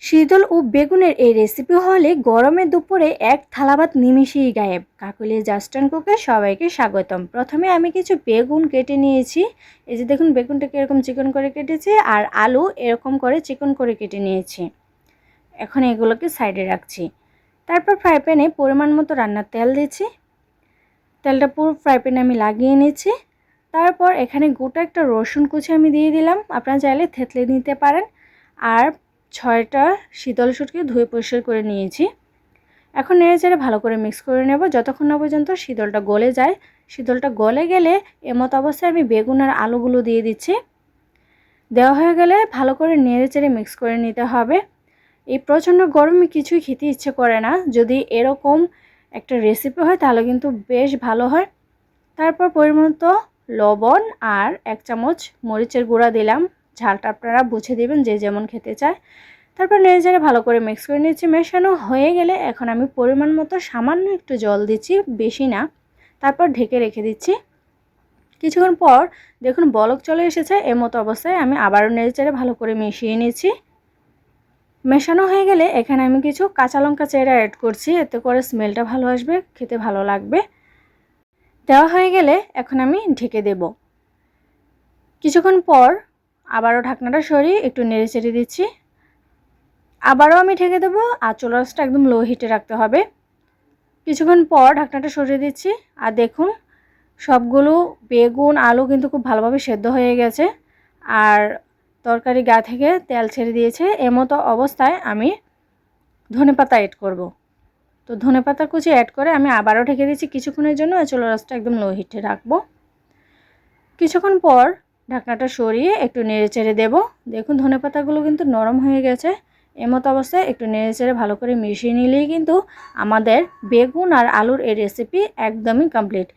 শীতল ও বেগুনের এই রেসিপি হলে গরমে দুপুরে এক থালা ভাত নিমিষেই গায়েব। কাকলির জাস্টান কুকে সবাইকে স্বাগতম। প্রথমে আমি কিছু বেগুন কেটে নিয়েছি। এই যে দেখুন, বেগুনটাকে এরকম চিকন করে কেটেছি, আর আলু এরকম করে চিকন করে কেটে নিয়েছি। এখন এগুলোকে সাইডে রাখছি। তারপর ফ্রাই প্যানে পরিমাণ মতো রান্নার তেল দিচ্ছি। তেলটা পুরো ফ্রাই প্যানে আমি লাগিয়ে নিচ্ছি। তারপর এখানে গোটা একটা রসুন কুচি আমি দিয়ে দিলাম। আপনারা চাইলে থেতলে নিতে পারেন। আর 6টা শীতল শুটকি ধুয়ে পরিষ্কার করে নিয়েছি। এখন নেড়েচেড়ে ভালো করে মিক্স করে নেব যতক্ষণ না পর্যন্ত শীতলটা গলে যায়। শীতলটা গলে গেলে এমতো অবস্থায় আমি বেগুন আর আলুগুলো দিয়ে দিচ্ছি। দেওয়া হয়ে গেলে ভালো করে নেড়েচেড়ে মিক্স করে নিতে হবে। এই প্রচণ্ড গরমে কিছুই খেতে ইচ্ছে করে না। যদি এরকম একটা রেসিপি হয় তাহলে কিন্তু বেশ ভালো হয়। তারপর পরিমাণ মতো লবণ আর 1 চামচ মরিচের গুঁড়া দিলাম। ঝালটা আপনারা বুঝে দেবেন যে যেমন খেতে চায়। তারপর নেড়েচেড়ে ভালো করে মিক্স করে নিচ্ছি। মেশানো হয়ে গেলে এখন আমি পরিমাণ মতো সামান্য একটু জল দিচ্ছি, বেশি না। তারপর ঢেকে রেখে দিচ্ছি। কিছুক্ষণ পর দেখুন বলক চলে এসেছে। এমতো অবস্থায় আমি আবারও নেড়েচেড়ে ভালো করে মিশিয়ে নিচ্ছি। মেশানো হয়ে গেলে এখানে আমি কিছু কাঁচা লঙ্কা চেরা অ্যাড করছি, এতে করে স্মেলটা ভালো আসবে, খেতে ভালো লাগবে। দেওয়া হয়ে গেলে এখন আমি ঢেকে দেব। কিছুক্ষণ পর আবারও ঢাকনাটা সরিয়ে একটু নেড়েচেড়ে দিচ্ছি। আবারও আমি ঢেকে দেবো, আর চুলা আঁচটা একদম লো হিটে রাখতে হবে। কিছুক্ষণ পর ঢাকনাটা সরিয়ে দিচ্ছি। আর দেখুন সবগুলো বেগুন আলু কিন্তু খুব ভালোভাবে সেদ্ধ হয়ে গেছে, আর তরকারি গা থেকে তেল ছেড়ে দিয়েছে। এমতো অবস্থায় আমি ধনেপাতা অ্যাড করব। তো ধনেপাতা কুচি অ্যাড করে আমি আবারও ঢেকে দিচ্ছি কিছুক্ষণের জন্য। আর চুলা আঁচটা একদম লো হিটে রাখবো। কিছুক্ষণ পর ঢাকনাটা সরিয়ে একটু নেড়েচেড়ে দেব। দেখুন ধনেপাতাগুলো কিন্তু নরম হয়ে গেছে। এমতো অবস্থায় একটু নেড়েচেড়ে ভালো করে মিশিয়ে নিলেই কিন্তু আমাদের বেগুন আর আলুর এই রেসিপি একদমই কমপ্লিট।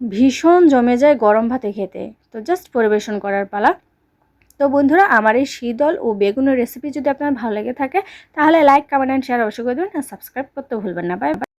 ভীষণ জমে যায় গরম ভাতে খেতে। তো জাস্ট পরিবেশন করার পালা। তো বন্ধুরা, আমার এই শীতল ও বেগুনের রেসিপি যদি আপনার ভালো লেগে থাকে তাহলে লাইক, কমেন্ট অ্যান্ড শেয়ার অবশ্যই করে দেবেন, আর সাবস্ক্রাইব করতে ভুলবেন না। Bye bye.